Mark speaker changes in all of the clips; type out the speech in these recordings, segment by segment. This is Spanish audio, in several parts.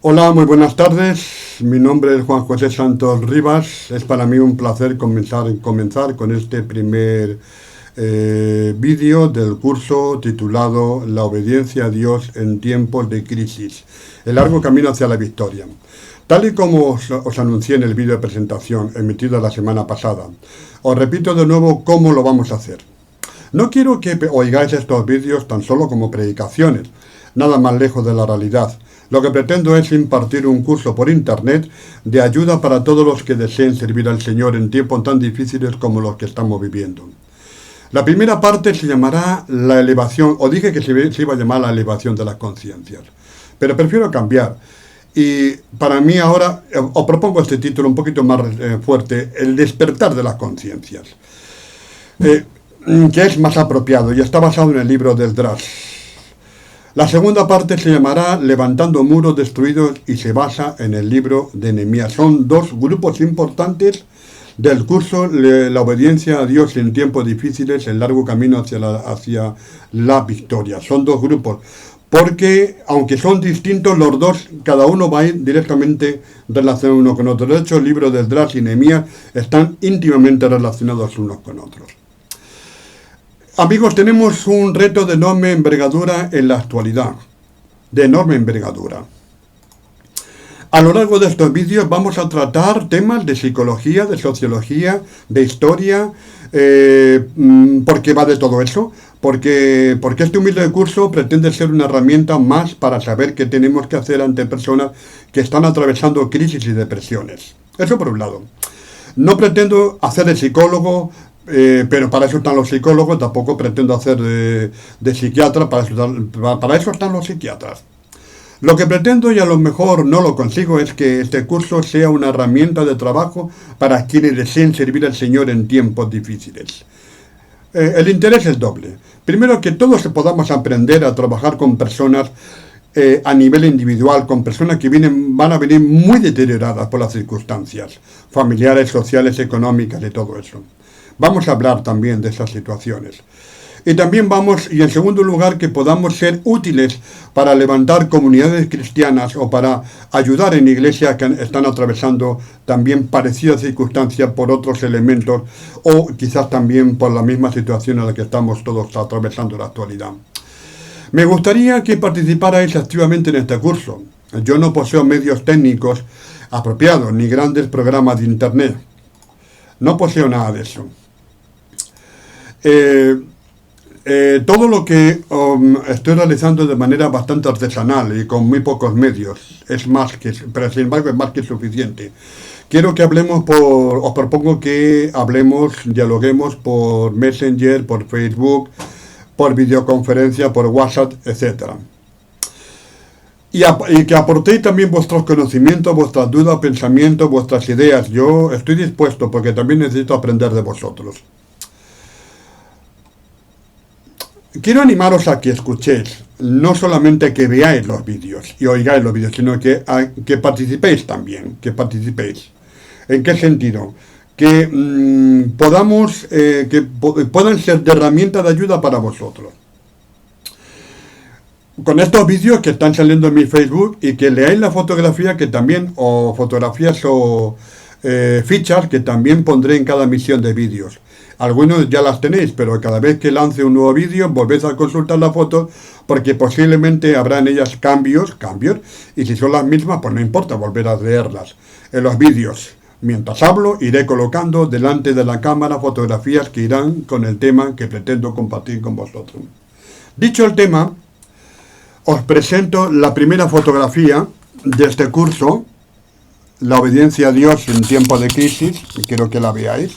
Speaker 1: Hola, muy buenas tardes. Mi nombre es Juan José Santos Rivas. Es para mí un placer comenzar con este primer vídeo del curso titulado La obediencia a Dios en tiempos de crisis, el largo camino hacia la victoria. Tal y como os anuncié en el vídeo de presentación emitido la semana pasada, os repito de nuevo cómo lo vamos a hacer. No quiero que oigáis estos vídeos tan solo como predicaciones, nada más lejos de la realidad. Lo que pretendo es impartir un curso por internet de ayuda para todos los que deseen servir al Señor en tiempos tan difíciles como los que estamos viviendo. La primera parte se llamará la elevación, o dije que se iba a llamar la elevación de las conciencias, pero prefiero cambiar. Y para mí ahora os propongo este título un poquito más fuerte, el despertar de las conciencias, que es más apropiado y está basado en el libro de Esdras. La segunda parte se llamará Levantando muros destruidos y se basa en el libro de Nehemías. Son dos grupos importantes del curso La obediencia a Dios en tiempos difíciles, el largo camino hacia la victoria. Son dos grupos, porque aunque son distintos los dos, cada uno va a ir directamente relacionado uno con otro. De hecho, el libro de Esdras y Nehemías están íntimamente relacionados unos con otros. Amigos, tenemos un reto de enorme envergadura en la actualidad, de enorme envergadura. A lo largo de estos vídeos vamos a tratar temas de psicología, de sociología, de historia, porque va de todo eso, porque este humilde curso pretende ser una herramienta más para saber qué tenemos que hacer ante personas que están atravesando crisis y depresiones. Eso por un lado. No pretendo hacer de psicólogo, pero para eso están los psicólogos, tampoco pretendo hacer de psiquiatra, para eso están los psiquiatras. Lo que pretendo, y a lo mejor no lo consigo, es que este curso sea una herramienta de trabajo para quienes deseen servir al Señor en tiempos difíciles. El interés es doble. Primero, que todos podamos aprender a trabajar con personas a nivel individual, con personas que van a venir muy deterioradas por las circunstancias familiares, sociales, económicas y todo eso. Vamos a hablar también de esas situaciones. Y también y en segundo lugar, que podamos ser útiles para levantar comunidades cristianas o para ayudar en iglesias que están atravesando también parecidas circunstancias por otros elementos o quizás también por la misma situación en la que estamos todos atravesando en la actualidad. Me gustaría que participarais activamente en este curso. Yo no poseo medios técnicos apropiados ni grandes programas de internet. No poseo nada de eso. Todo lo que estoy realizando de manera bastante artesanal y con muy pocos medios, pero sin embargo es más que suficiente. Quiero que os propongo que dialoguemos por Messenger, por Facebook, por videoconferencia, por WhatsApp, etc. Y que aportéis también vuestros conocimientos, vuestras dudas, pensamientos, vuestras ideas. Yo estoy dispuesto porque también necesito aprender de vosotros. Quiero animaros a que escuchéis, no solamente que veáis los vídeos y oigáis los vídeos, sino que participéis también, que participéis. ¿En qué sentido? Que puedan ser de herramienta de ayuda para vosotros. Con estos vídeos que están saliendo en mi Facebook y que leáis la fotografía o fotografías o fichas que también pondré en cada emisión de vídeos. Algunos ya las tenéis, pero cada vez que lance un nuevo vídeo volvéis a consultar la foto porque posiblemente habrá en ellas cambios, y si son las mismas, pues no importa volver a leerlas. En los vídeos, mientras hablo, iré colocando delante de la cámara fotografías que irán con el tema que pretendo compartir con vosotros. Dicho el tema, os presento la primera fotografía de este curso, La obediencia a Dios en tiempos de crisis, y quiero que la veáis.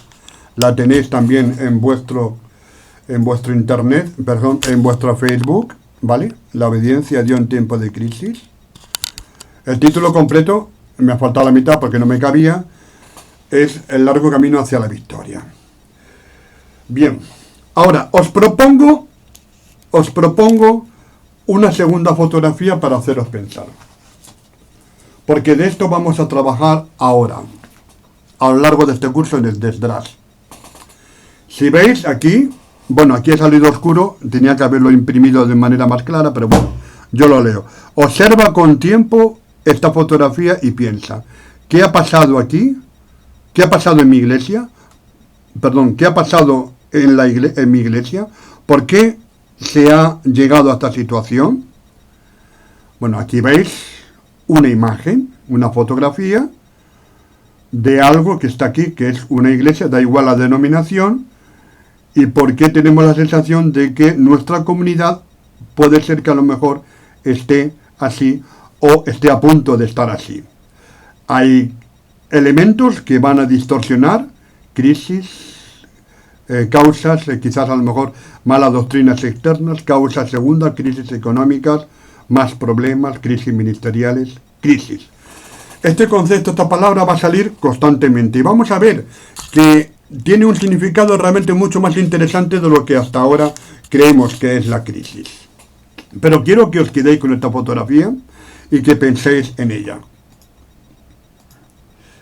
Speaker 1: La tenéis también en vuestro internet, en vuestro Facebook, ¿vale? La obediencia a Dios en tiempos de crisis. El título completo, me ha faltado la mitad porque no me cabía, es El largo camino hacia la victoria. Bien, ahora os propongo una segunda fotografía para haceros pensar. Porque de esto vamos a trabajar ahora, a lo largo de este curso en el de Esdras. Si veis aquí, aquí ha salido oscuro, tenía que haberlo imprimido de manera más clara, pero bueno, yo lo leo. Observa con tiempo esta fotografía y piensa, ¿qué ha pasado aquí? ¿Qué ha pasado en mi iglesia? Perdón, ¿qué ha pasado en mi iglesia? ¿Por qué se ha llegado a esta situación? Bueno, aquí veis una imagen, una fotografía de algo que está aquí, que es una iglesia, da igual la denominación, y por qué tenemos la sensación de que nuestra comunidad puede ser que a lo mejor esté así o esté a punto de estar así. Hay elementos que van a distorsionar, crisis, causas, quizás a lo mejor malas doctrinas externas, causas segundas, crisis económicas, más problemas, crisis ministeriales, crisis. Este concepto, esta palabra va a salir constantemente y vamos a ver que tiene un significado realmente mucho más interesante de lo que hasta ahora creemos que es la crisis. Pero quiero que os quedéis con esta fotografía y que penséis en ella.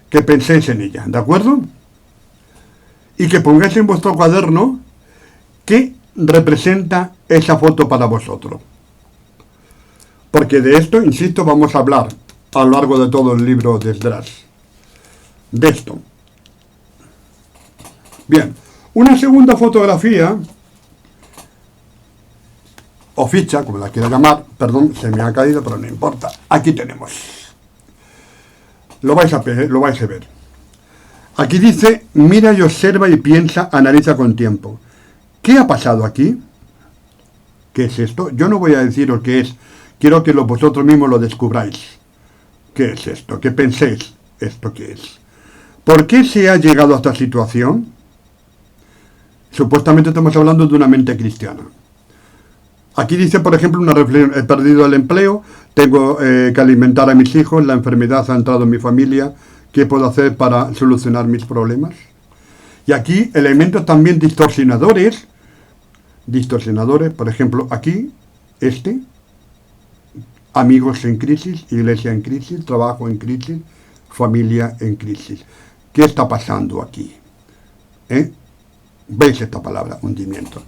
Speaker 1: Que penséis en ella, ¿de acuerdo? Y que pongáis en vuestro cuaderno qué representa esa foto para vosotros. Porque de esto, insisto, vamos a hablar a lo largo de todo el libro de Esdras. De esto. Bien, una segunda fotografía, o ficha, como la quiera llamar, perdón, se me ha caído, pero no importa. Aquí tenemos. Lo vais a ver. Aquí dice, mira y observa y piensa, analiza con tiempo. ¿Qué ha pasado aquí? ¿Qué es esto? Yo no voy a deciros qué es. Quiero que vosotros mismos lo descubráis. ¿Qué es esto? ¿Qué penséis esto qué es? ¿Por qué se ha llegado a esta situación? Supuestamente estamos hablando de una mente cristiana. Aquí dice, por ejemplo, una reflexión, he perdido el empleo, tengo que alimentar a mis hijos, la enfermedad ha entrado en mi familia, ¿qué puedo hacer para solucionar mis problemas? Y aquí elementos también distorsionadores, por ejemplo, aquí, amigos en crisis, iglesia en crisis, trabajo en crisis, familia en crisis. ¿Qué está pasando aquí? ¿Veis esta palabra, hundimiento?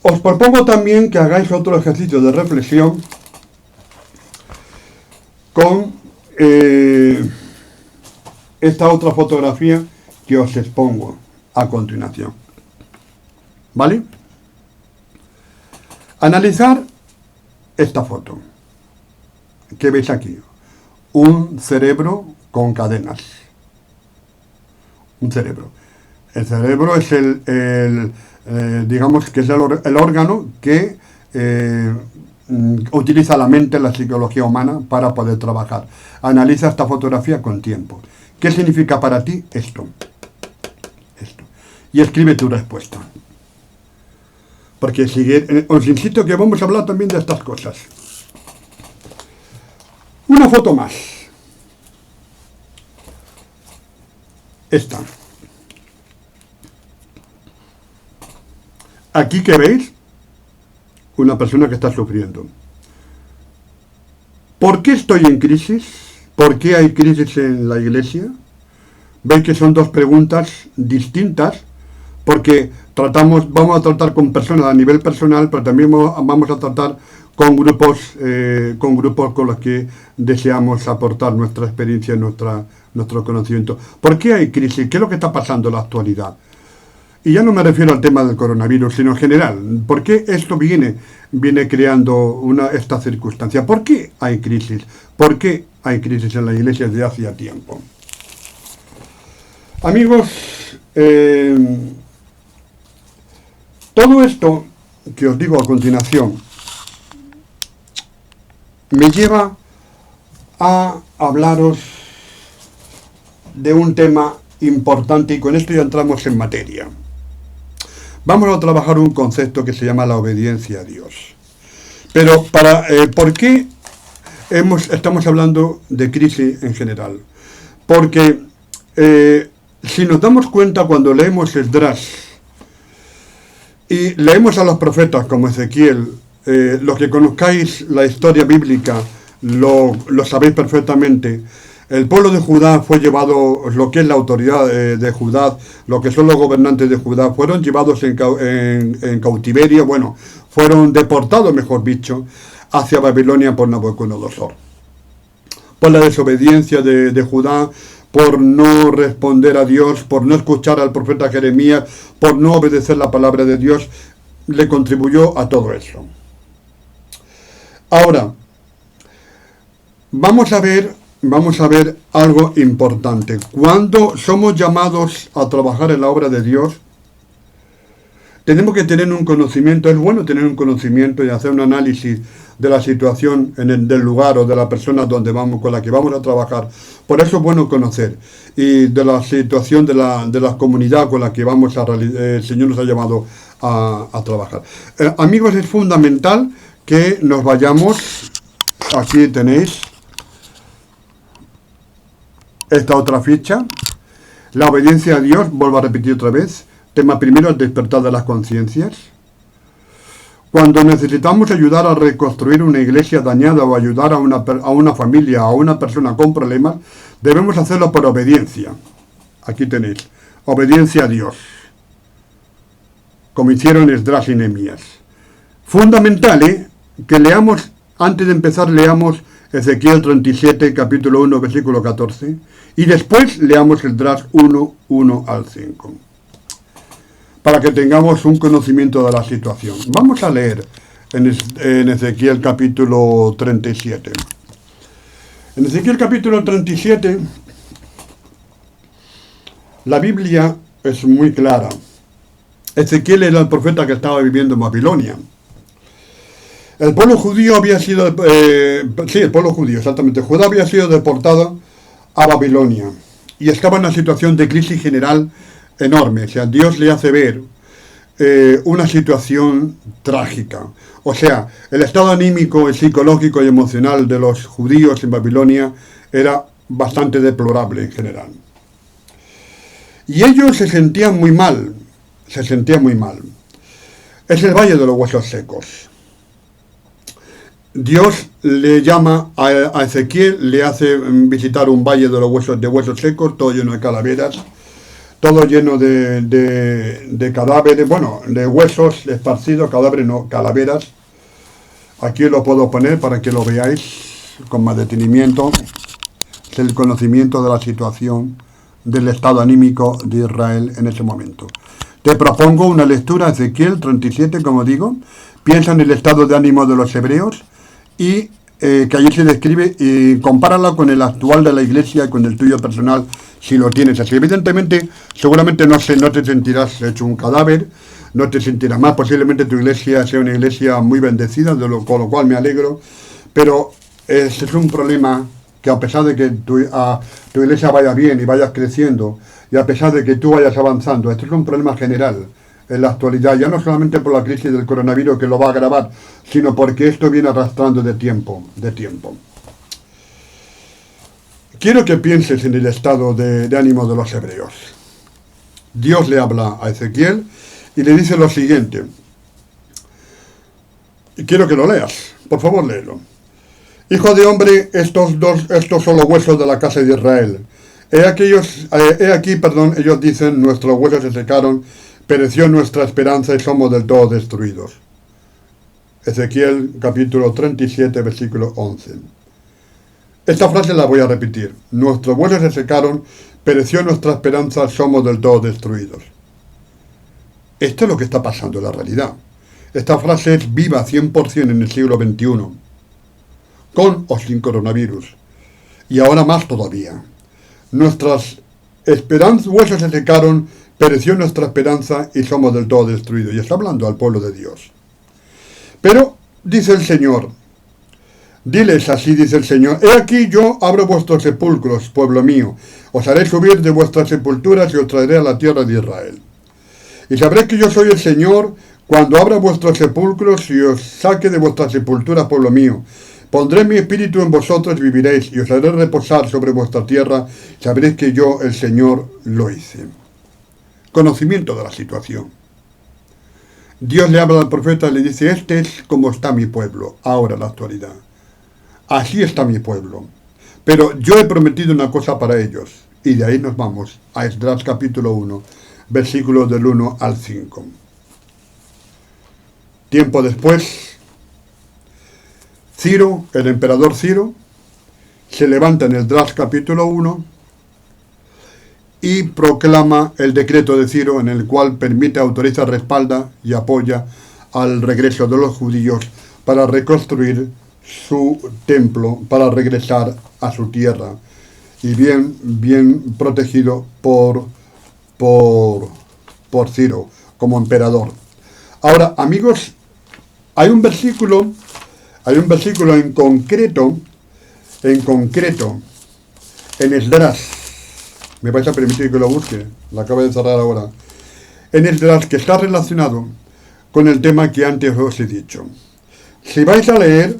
Speaker 1: Os propongo también que hagáis otro ejercicio de reflexión con esta otra fotografía que os expongo a continuación. ¿Vale? Analizar esta foto. ¿Qué veis aquí? Un cerebro con cadenas. Un cerebro. El cerebro es digamos que es el órgano que utiliza la mente, la psicología humana para poder trabajar. Analiza esta fotografía con tiempo. ¿Qué significa para ti esto? Esto. Y escribe tu respuesta. Porque os insisto que vamos a hablar también de estas cosas. Una foto más. Esta. Aquí que veis, una persona que está sufriendo. ¿Por qué estoy en crisis? ¿Por qué hay crisis en la iglesia? Veis que son dos preguntas distintas, porque vamos a tratar con personas a nivel personal, pero también vamos a tratar con grupos con los que deseamos aportar nuestra experiencia, nuestro conocimiento. ¿Por qué hay crisis? ¿Qué es lo que está pasando en la actualidad? Y ya no me refiero al tema del coronavirus, sino en general. ¿Por qué esto viene creando esta circunstancia? ¿Por qué hay crisis? ¿Por qué hay crisis en la iglesia desde hace tiempo? Amigos, todo esto que os digo a continuación me lleva a hablaros de un tema importante y con esto ya entramos en materia. Vamos a trabajar un concepto que se llama la obediencia a Dios. Pero ¿por qué estamos hablando de crisis en general? Porque si nos damos cuenta cuando leemos Esdras y leemos a los profetas como Ezequiel, los que conozcáis la historia bíblica lo sabéis perfectamente. El pueblo de Judá fue llevado, lo que es la autoridad de Judá, lo que son los gobernantes de Judá, fueron llevados en cautiverio, fueron deportados, mejor dicho, hacia Babilonia por Nabucodonosor. por la desobediencia de Judá, por no responder a Dios, por no escuchar al profeta Jeremías, por no obedecer la palabra de Dios, le contribuyó a todo eso. Ahora, vamos a ver algo importante. Cuando somos llamados a trabajar en la obra de Dios, tenemos que tener un conocimiento, es bueno tener un conocimiento y hacer un análisis de la situación del lugar o de la persona con la que vamos a trabajar. Por eso es bueno conocer. Y de la situación de la comunidad con la que el Señor nos ha llamado a trabajar. Amigos, es fundamental que nos vayamos. Aquí tenéis esta otra ficha. La obediencia a Dios, vuelvo a repetir otra vez. Tema primero, el despertar de las conciencias. Cuando necesitamos ayudar a reconstruir una iglesia dañada o ayudar a una familia, a una persona con problemas, debemos hacerlo por obediencia. Aquí tenéis, obediencia a Dios, como hicieron Esdras y Nehemías. Fundamental, que leamos, antes de empezar, leamos Ezequiel 37, capítulo 1, versículo 14, y después leamos Esdras 1, 1 al 5. Para que tengamos un conocimiento de la situación. Vamos a leer en Ezequiel capítulo 37. En Ezequiel capítulo 37, la Biblia es muy clara. Ezequiel era el profeta que estaba viviendo en Babilonia. El pueblo judío había sido, el pueblo judío, exactamente, Judá había sido deportado a Babilonia y estaba en una situación de crisis general enorme. O sea, Dios le hace ver una situación trágica. O sea, el estado anímico, psicológico y emocional de los judíos en Babilonia era bastante deplorable en general. Y ellos se sentían muy mal, Es el valle de los huesos secos. Dios le llama a Ezequiel, le hace visitar un valle de huesos secos, todo lleno de calaveras, todo lleno de cadáveres, de huesos esparcidos, cadáveres no, calaveras. Aquí lo puedo poner para que lo veáis con más detenimiento. Es el conocimiento de la situación del estado anímico de Israel en ese momento. Te propongo una lectura, Ezequiel 37, como digo. Piensa en el estado de ánimo de los hebreos y que allí se describe, y compárala con el actual de la iglesia, con el tuyo personal, si lo tienes así. Evidentemente, seguramente no te sentirás hecho un cadáver, no te sentirás más, posiblemente tu iglesia sea una iglesia muy bendecida, con lo cual me alegro, pero ese es un problema que, a pesar de que tu iglesia vaya bien y vayas creciendo, y a pesar de que tú vayas avanzando, esto es un problema general en la actualidad, ya no solamente por la crisis del coronavirus que lo va a agravar, sino porque esto viene arrastrando de tiempo. Quiero que pienses en el estado de ánimo de los hebreos. Dios le habla a Ezequiel y le dice lo siguiente. Y quiero que lo leas, por favor léelo. Hijo de hombre, estos son los huesos de la casa de Israel. Ellos dicen, nuestros huesos se secaron, pereció nuestra esperanza y somos del todo destruidos. Ezequiel capítulo 37, versículo 11. Esta frase la voy a repetir. Nuestros huesos se secaron, pereció nuestra esperanza, somos del todo destruidos. Esto es lo que está pasando en la realidad. Esta frase es viva 100% en el siglo XXI, con o sin coronavirus. Y ahora más todavía. Nuestras huesos se secaron, pereció nuestra esperanza y somos del todo destruidos. Y está hablando al pueblo de Dios. Pero, dice el Señor, diles así, dice el Señor, he aquí yo abro vuestros sepulcros, pueblo mío, os haré subir de vuestras sepulturas y os traeré a la tierra de Israel. Y sabréis que yo soy el Señor cuando abra vuestros sepulcros y os saque de vuestras sepulturas, pueblo mío. Pondré mi espíritu en vosotros y viviréis, y os haré reposar sobre vuestra tierra, sabréis que yo, el Señor, lo hice. Conocimiento de la situación. Dios le habla al profeta y le dice, este es como está mi pueblo, ahora en la actualidad. Así está mi pueblo. Pero yo he prometido una cosa para ellos. Y de ahí nos vamos a Esdras capítulo 1, versículos del 1 al 5. Tiempo después, Ciro, el emperador Ciro, se levanta en el Esdras capítulo 1 y proclama el decreto de Ciro, en el cual permite, autoriza, respalda y apoya al regreso de los judíos para reconstruir su templo, para regresar a su tierra, y bien protegido por Ciro como emperador. Ahora, amigos, hay un versículo en concreto, en Esdras. Me vais a permitir que lo busque, lo acabo de cerrar ahora. En Esdras, que está relacionado con el tema que antes os he dicho. Si vais a leer,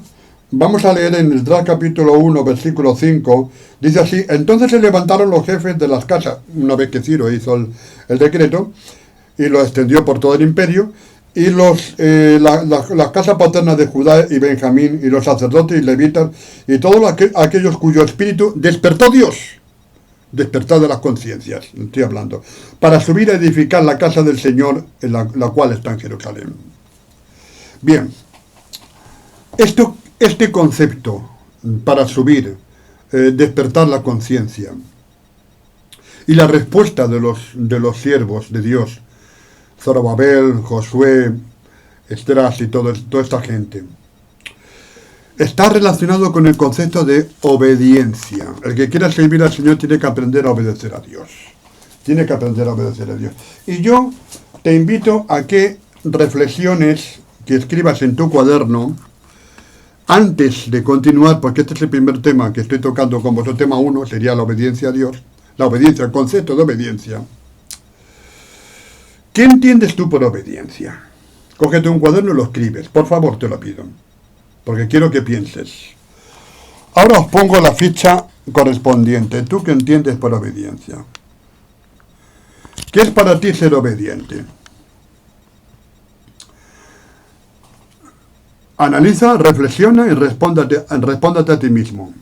Speaker 1: vamos a leer en Esdras capítulo 1, versículo 5, dice así: entonces se levantaron los jefes de las casas, una vez que Ciro hizo el decreto, y lo extendió por todo el imperio, y las casas paternas de Judá y Benjamín, y los sacerdotes y levitas, y todos aquellos cuyo espíritu despertó Dios, despertad de las conciencias, estoy hablando, para subir a edificar la casa del Señor, en la cual está en Jerusalén. Bien, este concepto para subir, despertar la conciencia, y la respuesta de los siervos de Dios, Zorobabel, Josué, Esdras y toda esta gente, está relacionado con el concepto de obediencia. El que quiera servir al Señor tiene que aprender a obedecer a Dios. Tiene que aprender a obedecer a Dios. Y yo te invito a que reflexiones, que escribas en tu cuaderno, antes de continuar, porque este es el primer tema que estoy tocando con vosotros. Tema 1 sería la obediencia a Dios. La obediencia, el concepto de obediencia. ¿Qué entiendes tú por obediencia? Cógete un cuaderno y lo escribes. Por favor, te lo pido, porque quiero que pienses. Ahora os pongo la ficha correspondiente. ¿Tú qué entiendes por obediencia? ¿Qué es para ti ser obediente? Analiza, reflexiona y respóndate a ti mismo.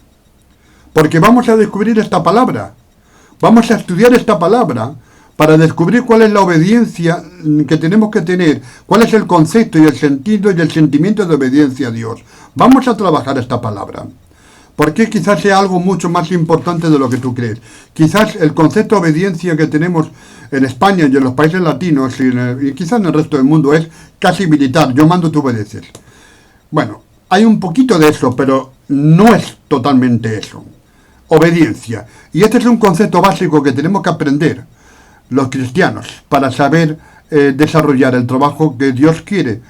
Speaker 1: Porque vamos a descubrir esta palabra. Vamos a estudiar esta palabra para descubrir cuál es la obediencia que tenemos que tener, cuál es el concepto y el sentido y el sentimiento de obediencia a Dios. Vamos a trabajar esta palabra, porque quizás sea algo mucho más importante de lo que tú crees. Quizás el concepto de obediencia que tenemos en España y en los países latinos y quizás en el resto del mundo es casi militar: yo mando, tú obedeces. Bueno, hay un poquito de eso, pero no es totalmente eso. Obediencia. Y este es un concepto básico que tenemos que aprender los cristianos para saber desarrollar el trabajo que Dios quiere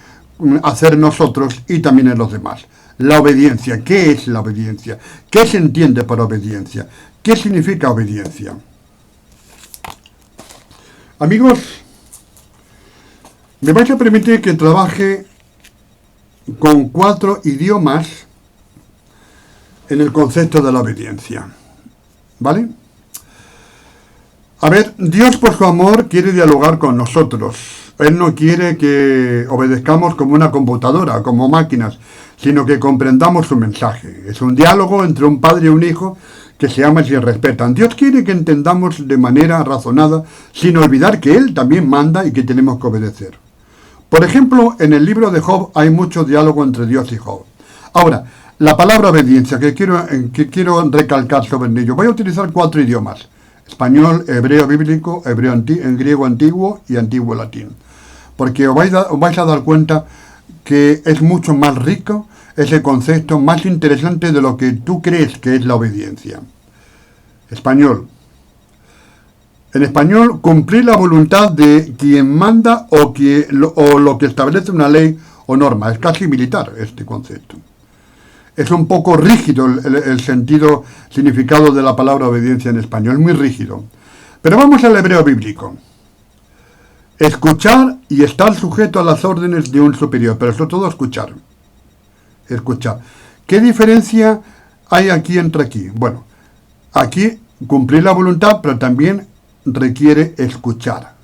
Speaker 1: hacer en nosotros y también en los demás. La obediencia. ¿Qué es la obediencia? ¿Qué se entiende por obediencia? ¿Qué significa obediencia? Amigos, me vais a permitir que trabaje con 4 idiomas en el concepto de la obediencia. ¿Vale? A ver, Dios por su amor quiere dialogar con nosotros. Él no quiere que obedezcamos como una computadora, como máquinas, sino que comprendamos su mensaje. Es un diálogo entre un padre y un hijo que se aman y se respetan. Dios quiere que entendamos de manera razonada, sin olvidar que Él también manda y que tenemos que obedecer. Por ejemplo, en el libro de Job hay mucho diálogo entre Dios y Job. Ahora, la palabra obediencia que quiero recalcar sobre ello. Voy a utilizar 4 idiomas: español, hebreo bíblico, en griego antiguo y antiguo latín. Porque os vais a dar cuenta que es mucho más rico ese concepto, más interesante de lo que tú crees que es la obediencia. Español. En español, cumplir la voluntad de quien manda o lo que establece una ley o norma. Es casi militar este concepto. Es un poco rígido el significado de la palabra obediencia en español, muy rígido. Pero vamos al hebreo bíblico. Escuchar y estar sujeto a las órdenes de un superior, pero sobre todo escuchar. Escuchar. ¿Qué diferencia hay entre aquí? Bueno, aquí cumplir la voluntad, pero también requiere escuchar.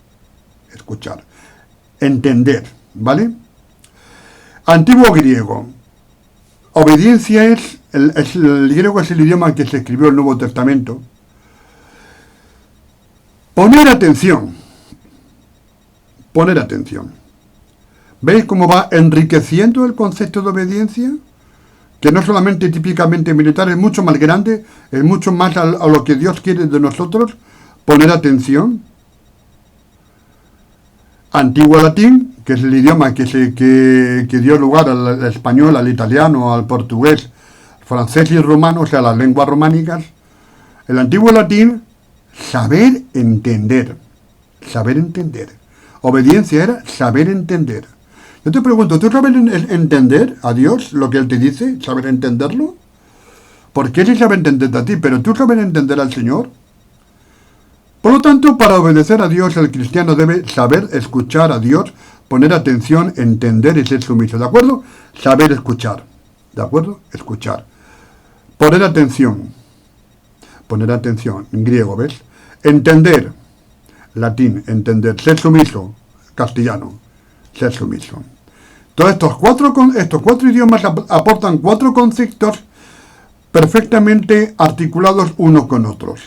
Speaker 1: Escuchar. Entender, ¿vale? Antiguo griego. Obediencia el griego es el idioma en que se escribió el Nuevo Testamento. Poner atención. Poner atención. ¿Veis cómo va enriqueciendo el concepto de obediencia? que no solamente típicamente militar, es mucho más grande, es mucho más a lo que Dios quiere de nosotros, poner atención. Antiguo latín, que es el idioma que dio lugar al español, al italiano, al portugués, francés y rumano, o sea, las lenguas románicas. El antiguo latín, saber entender. Saber entender. Obediencia era saber entender. Yo te pregunto, ¿tú sabes entender a Dios lo que Él te dice? ¿Saber entenderlo? Porque Él sí sabe entenderte a ti, pero ¿tú sabes entender al Señor? Por lo tanto, para obedecer a Dios, el cristiano debe saber escuchar a Dios, poner atención, entender y ser sumiso. ¿De acuerdo? Saber escuchar. ¿De acuerdo? Escuchar. Poner atención. Poner atención. En griego, ¿ves? Entender. Latín, entender. Ser sumiso. Castellano. Ser sumiso. Todos estos cuatro idiomas aportan 4 conceptos perfectamente articulados unos con otros.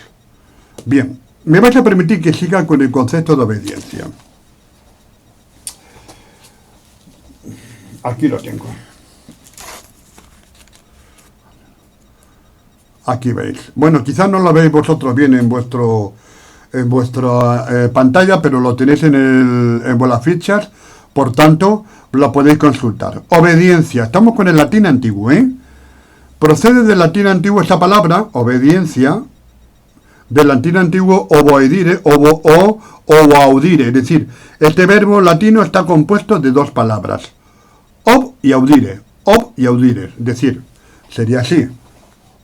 Speaker 1: Bien, me vais a permitir que siga con el concepto de obediencia. Aquí lo tengo. Aquí veis. Bueno, quizás no lo veis vosotros bien en vuestra pantalla, pero lo tenéis en vuestras fichas. Por tanto, lo podéis consultar. Obediencia. Estamos con el latín antiguo, ¿eh? Procede del latín antiguo esta palabra, obediencia, del latín antiguo oboedire, o audire. Es decir, este verbo latino está compuesto de 2 palabras. Ob y audire. Ob y audire. Es decir, sería así.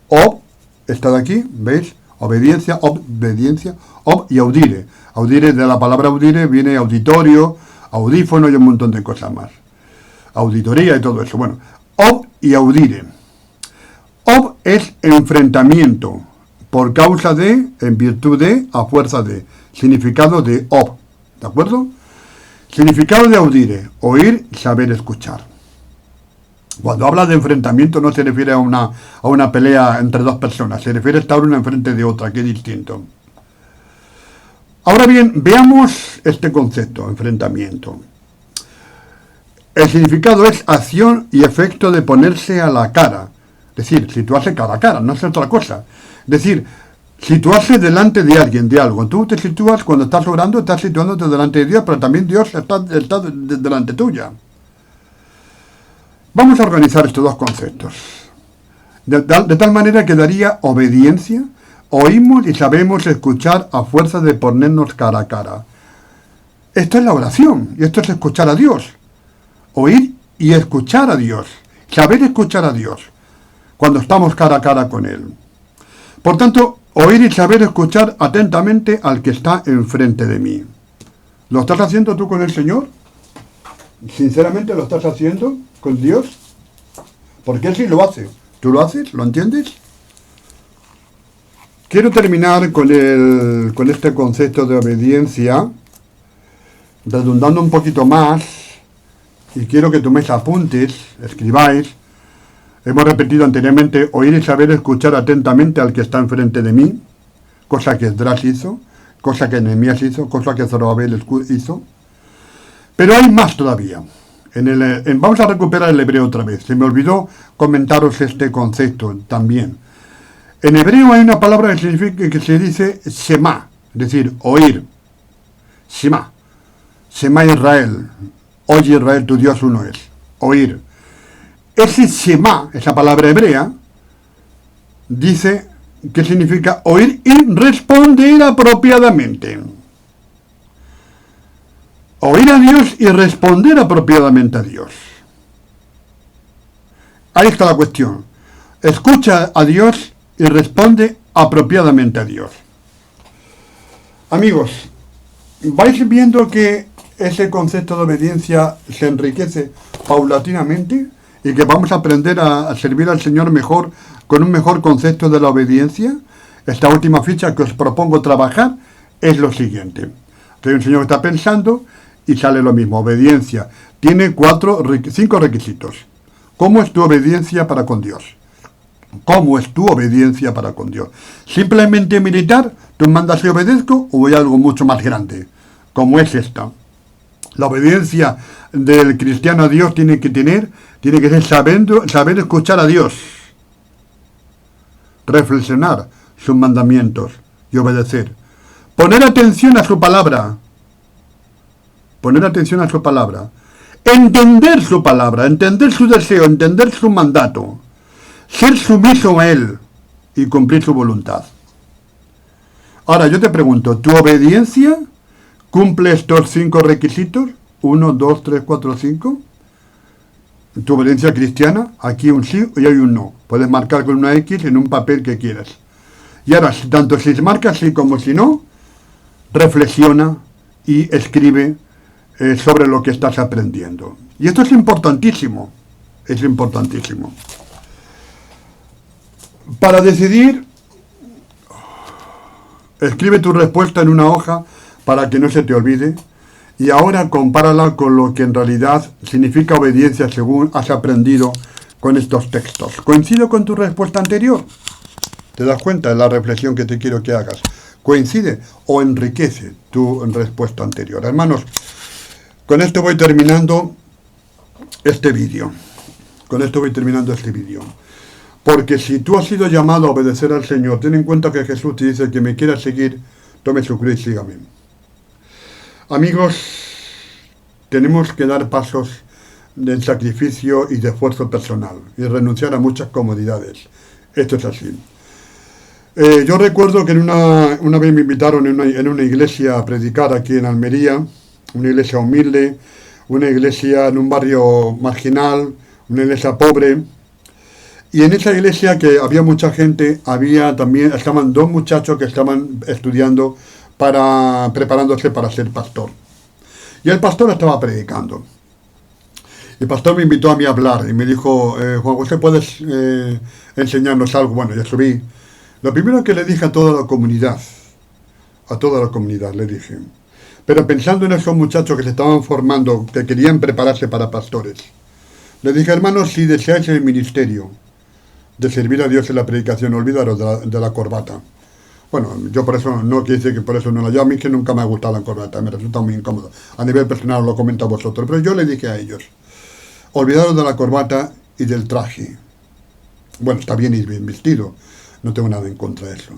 Speaker 1: Ob, está de aquí, ¿veis? Obediencia, obediencia, ob y audire. Audire, de la palabra audire viene auditorio, audífono y un montón de cosas más. Auditoría y todo eso. Bueno, ob y audire. Ob es enfrentamiento, por causa de, en virtud de, a fuerza de. Significado de ob, ¿de acuerdo? Significado de audire, oír, saber escuchar. Cuando habla de enfrentamiento no se refiere a una pelea entre 2 personas, se refiere a estar una enfrente de otra, que es distinto. Ahora bien, veamos este concepto, enfrentamiento. El significado es acción y efecto de ponerse a la cara. Es decir, situarse cara a cara, no es otra cosa. Es decir, situarse delante de alguien, de algo. Tú te sitúas, cuando estás orando, estás situándote delante de Dios, pero también Dios está delante tuya. Vamos a organizar estos 2 conceptos. De tal manera que daría obediencia. Oímos y sabemos escuchar a fuerza de ponernos cara a cara. Esto es la oración, y esto es escuchar a Dios. Oír y escuchar a Dios. Saber escuchar a Dios cuando estamos cara a cara con Él. Por tanto, oír y saber escuchar atentamente al que está enfrente de mí. ¿Lo estás haciendo tú con el Señor? ¿Sinceramente lo estás haciendo con Dios? Porque Él sí lo hace. ¿Tú lo haces? ¿Lo entiendes? Quiero terminar con este concepto de obediencia, redundando un poquito más, y quiero que toméis apuntes, escribáis. Hemos repetido anteriormente, oír y saber escuchar atentamente al que está enfrente de mí, cosa que Esdras hizo, cosa que Nehemías hizo, cosa que Zorobabel hizo. Pero hay más todavía. Vamos a recuperar el hebreo otra vez. Se me olvidó comentaros este concepto también. En hebreo hay una palabra que significa, que se dice Shema, es decir, oír. Shema. Shema Israel. Oye Israel, tu Dios uno es. Oír. Ese Shema, esa palabra hebrea, dice que significa oír y responder apropiadamente. Oír a Dios y responder apropiadamente a Dios. Ahí está la cuestión. Escucha a Dios y responde apropiadamente a Dios. Amigos, vais viendo que ese concepto de obediencia se enriquece paulatinamente y que vamos a aprender a servir al Señor mejor, con un mejor concepto de la obediencia. Esta última ficha que os propongo trabajar es lo siguiente. Hay un señor que está pensando y sale lo mismo. Obediencia. Tiene 5 requisitos. ¿Cómo es tu obediencia para con Dios? ¿Cómo es tu obediencia para con Dios? ¿Simplemente militar? ¿Tú mandas y obedezco? ¿O hay algo mucho más grande? Como es esta. La obediencia del cristiano a Dios tiene que ser saber escuchar a Dios, reflexionar sus mandamientos y obedecer. Poner atención a su palabra. Entender su palabra, entender su deseo, entender su mandato. Ser sumiso a Él y cumplir su voluntad. Ahora yo te pregunto, ¿tu obediencia cumple estos 5 requisitos? 1, 2, 3, 4, 5. Tu obediencia cristiana, aquí un sí y hay un no. Puedes marcar con una X en un papel que quieras. Y ahora, tanto si marcas sí como si no, reflexiona y escribe sobre lo que estás aprendiendo. Y esto es importantísimo. Es importantísimo. Para decidir, escribe tu respuesta en una hoja para que no se te olvide. Y ahora compárala con lo que en realidad significa obediencia según has aprendido con estos textos. ¿Coincide con tu respuesta anterior? ¿Te das cuenta de la reflexión que te quiero que hagas? ¿Coincide o enriquece tu respuesta anterior? Hermanos, con esto voy terminando este vídeo. Porque si tú has sido llamado a obedecer al Señor, ten en cuenta que Jesús te dice que me quiera seguir, tome su cruz y sígame. Amigos, tenemos que dar pasos de sacrificio y de esfuerzo personal y renunciar a muchas comodidades. Esto es así. Yo recuerdo que una vez me invitaron en una iglesia a predicar aquí en Almería, una iglesia humilde, una iglesia en un barrio marginal, una iglesia pobre. Y en esa iglesia, que había mucha gente, estaban 2 muchachos que estaban estudiando preparándose para ser pastor. Y el pastor estaba predicando. El pastor me invitó a mí a hablar y me dijo, Juan José, ¿puedes enseñarnos algo? Bueno, yo subí. Lo primero que le dije a toda la comunidad le dije, pero pensando en esos muchachos que se estaban formando, que querían prepararse para pastores, le dije, hermanos, si deseáis el ministerio de servir a Dios en la predicación, olvidaros de la corbata. Bueno, yo por eso, no quiere decir que por eso no la llevo, a mí que nunca me ha gustado la corbata, me resulta muy incómodo. A nivel personal lo comento a vosotros, pero yo le dije a ellos, olvidaros de la corbata y del traje. Bueno, está bien ir bien vestido, no tengo nada en contra de eso.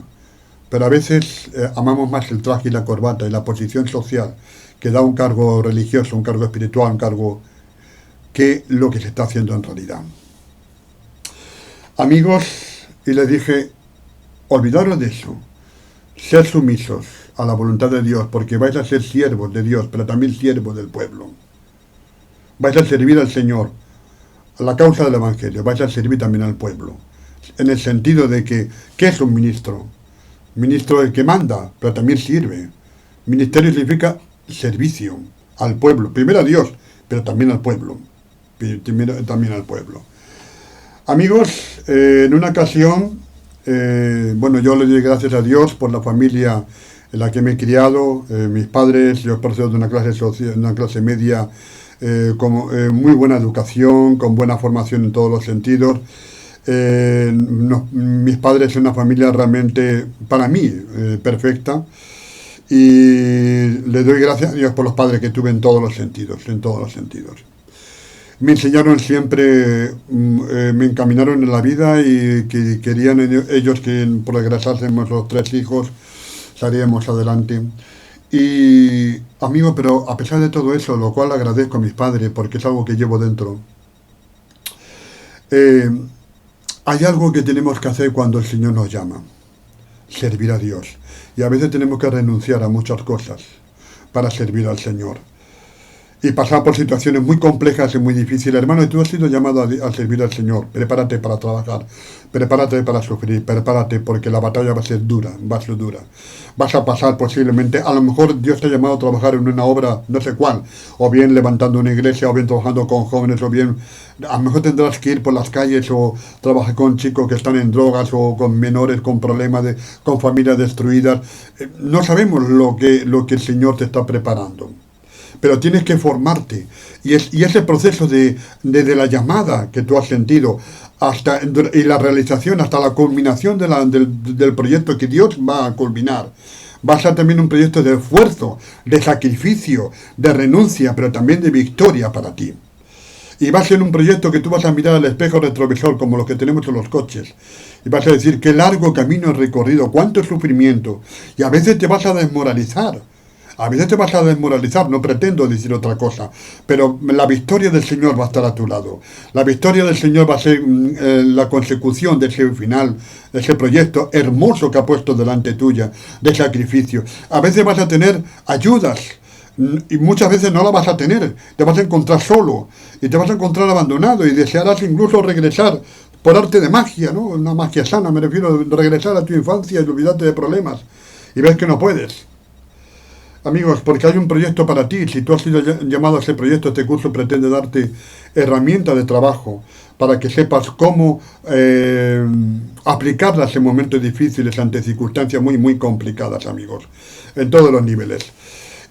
Speaker 1: Pero a veces amamos más el traje y la corbata y la posición social que da un cargo religioso, un cargo espiritual, un cargo que lo que se está haciendo en realidad. Amigos, y les dije, olvidaros de eso. Ser sumisos a la voluntad de Dios, porque vais a ser siervos de Dios, pero también siervos del pueblo. Vais a servir al Señor, a la causa del Evangelio, vais a servir también al pueblo. En el sentido de que, ¿qué es un ministro? Ministro es el que manda, pero también sirve. Ministerio significa servicio al pueblo, primero a Dios, pero también al pueblo. Amigos, en una ocasión, yo le doy gracias a Dios por la familia en la que me he criado, mis padres, yo procedo de una clase media, con muy buena educación, con buena formación en todos los sentidos. Mis padres son una familia realmente, para mí, perfecta, y le doy gracias a Dios por los padres que tuve en todos los sentidos. Me enseñaron siempre, me encaminaron en la vida y que querían ellos que progresásemos los 3 hijos, salíamos adelante. Y, amigo, pero a pesar de todo eso, lo cual agradezco a mis padres porque es algo que llevo dentro, hay algo que tenemos que hacer cuando el Señor nos llama, servir a Dios. Y a veces tenemos que renunciar a muchas cosas para servir al Señor. Y pasar por situaciones muy complejas y muy difíciles. Hermano, tú has sido llamado a servir al Señor. Prepárate para trabajar, prepárate para sufrir, prepárate porque la batalla va a ser dura. Vas a pasar posiblemente, a lo mejor Dios te ha llamado a trabajar en una obra, no sé cuál, o bien levantando una iglesia, o bien trabajando con jóvenes, o bien, a lo mejor tendrás que ir por las calles o trabajar con chicos que están en drogas o con menores con problemas, con familias destruidas. No sabemos lo que el Señor te está preparando. Pero tienes que formarte. Y ese proceso desde la llamada que tú has sentido y la realización hasta la culminación del proyecto que Dios va a culminar, Va a ser también un proyecto de esfuerzo, de sacrificio, de renuncia, pero también de victoria para ti. Y va a ser un proyecto que tú vas a mirar al espejo retrovisor como los que tenemos en los coches. Y vas a decir, qué largo camino he recorrido, cuánto sufrimiento. Y a veces te vas a desmoralizar. A veces te vas a desmoralizar, no pretendo decir otra cosa, pero la victoria del Señor va a estar a tu lado. La victoria del Señor va a ser la consecución de ese final, de ese proyecto hermoso que ha puesto delante tuya, de sacrificio. A veces vas a tener ayudas, y muchas veces no la vas a tener, te vas a encontrar solo, y te vas a encontrar abandonado, y desearás incluso regresar por arte de magia, ¿no? Una magia sana, me refiero a regresar a tu infancia y olvidarte de problemas, y ves que no puedes. Amigos, porque hay un proyecto para ti. Si tú has sido llamado a ese proyecto, este curso pretende darte herramientas de trabajo para que sepas cómo aplicarlas en momentos difíciles ante circunstancias muy, muy complicadas, amigos, en todos los niveles.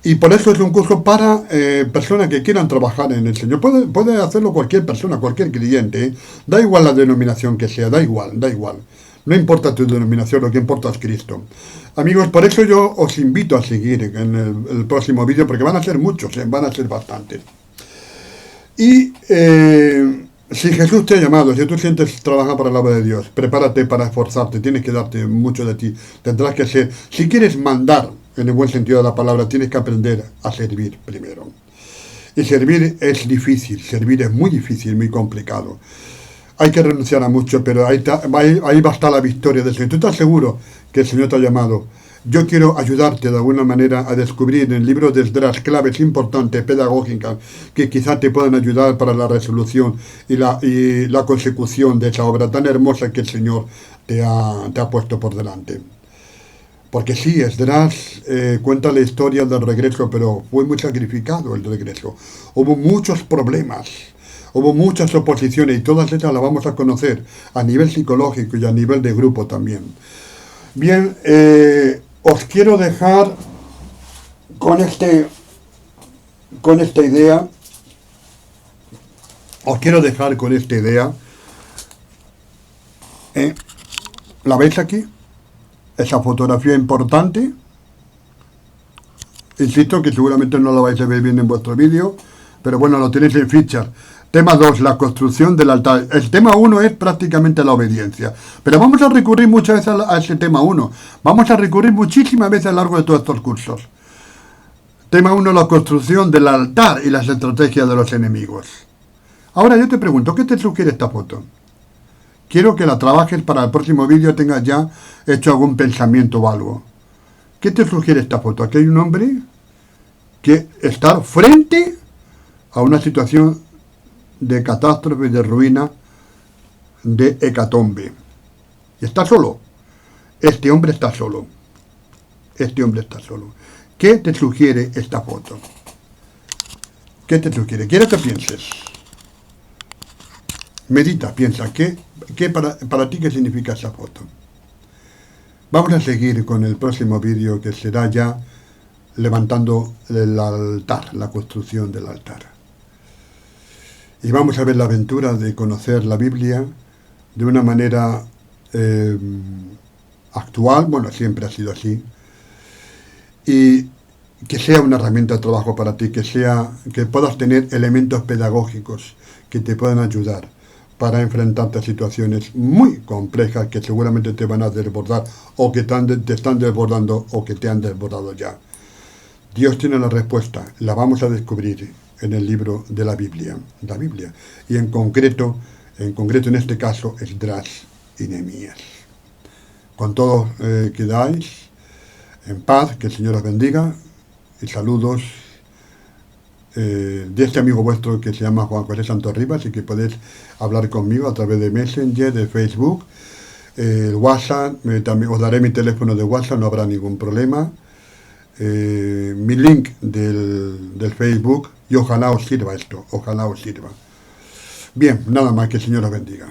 Speaker 1: Y por eso es un curso para personas que quieran trabajar en el Señor. Puede hacerlo cualquier persona, cualquier creyente, ¿eh? Da igual la denominación que sea, da igual. No importa tu denominación, lo que importa es Cristo. Amigos, por eso yo os invito a seguir en el próximo vídeo, porque van a ser muchos, van a ser bastantes. Y si Jesús te ha llamado, si tú sientes trabajar para la obra de Dios, prepárate para esforzarte, tienes que darte mucho de ti. Tendrás que ser, si quieres mandar, en el buen sentido de la palabra, tienes que aprender a servir primero. Y servir es difícil, servir es muy difícil, muy complicado. Hay que renunciar a mucho, pero ahí va a estar la victoria del Señor. ¿Tú estás seguro que el Señor te ha llamado? Yo quiero ayudarte de alguna manera a descubrir en el libro de Esdras claves importantes, pedagógicas, que quizás te puedan ayudar para la resolución y la consecución de esa obra tan hermosa que el Señor te ha puesto por delante. Porque sí, Esdras cuenta la historia del regreso, pero fue muy sacrificado el regreso. Hubo muchos problemas. Hubo muchas oposiciones y todas estas las vamos a conocer a nivel psicológico y a nivel de grupo también. Bien, os quiero dejar con esta idea. ¿La veis aquí? Esa fotografía importante. Insisto que seguramente no lo vais a ver bien en vuestro vídeo, pero bueno, lo tenéis en fichas. Tema 2, la construcción del altar. El tema 1 es prácticamente la obediencia. Pero vamos a recurrir muchas veces a ese tema 1. Vamos a recurrir muchísimas veces a lo largo de todos estos cursos. Tema 1, la construcción del altar y las estrategias de los enemigos. Ahora yo te pregunto, ¿qué te sugiere esta foto? Quiero que la trabajes para el próximo vídeo, tengas ya hecho algún pensamiento o algo. ¿Qué te sugiere esta foto? Aquí hay un hombre que está frente a una situación de catástrofe, de ruina, de hecatombe. Y está solo. Este hombre está solo. ¿Qué te sugiere esta foto? ¿Qué te sugiere? Quiero que pienses. Medita, piensa. ¿Qué para ti qué significa esa foto? Vamos a seguir con el próximo vídeo, que será ya levantando el altar, la construcción del altar. Y vamos a ver la aventura de conocer la Biblia de una manera actual, bueno, siempre ha sido así, y que sea una herramienta de trabajo para ti, que puedas tener elementos pedagógicos que te puedan ayudar para enfrentarte a situaciones muy complejas que seguramente te van a desbordar, o que te están desbordando, o que te han desbordado ya. Dios tiene la respuesta, la vamos a descubrir en el libro de la Biblia, y en concreto en este caso, Esdras y Nehemías. Con todos quedáis en paz, que el Señor os bendiga, y saludos de este amigo vuestro que se llama Juan José Santos Rivas, y que podéis hablar conmigo a través de Messenger, de Facebook, WhatsApp. También os daré mi teléfono de WhatsApp, no habrá ningún problema. Mi link del Facebook, y ojalá os sirva esto, ojalá os sirva. Bien, nada más, que el Señor os bendiga.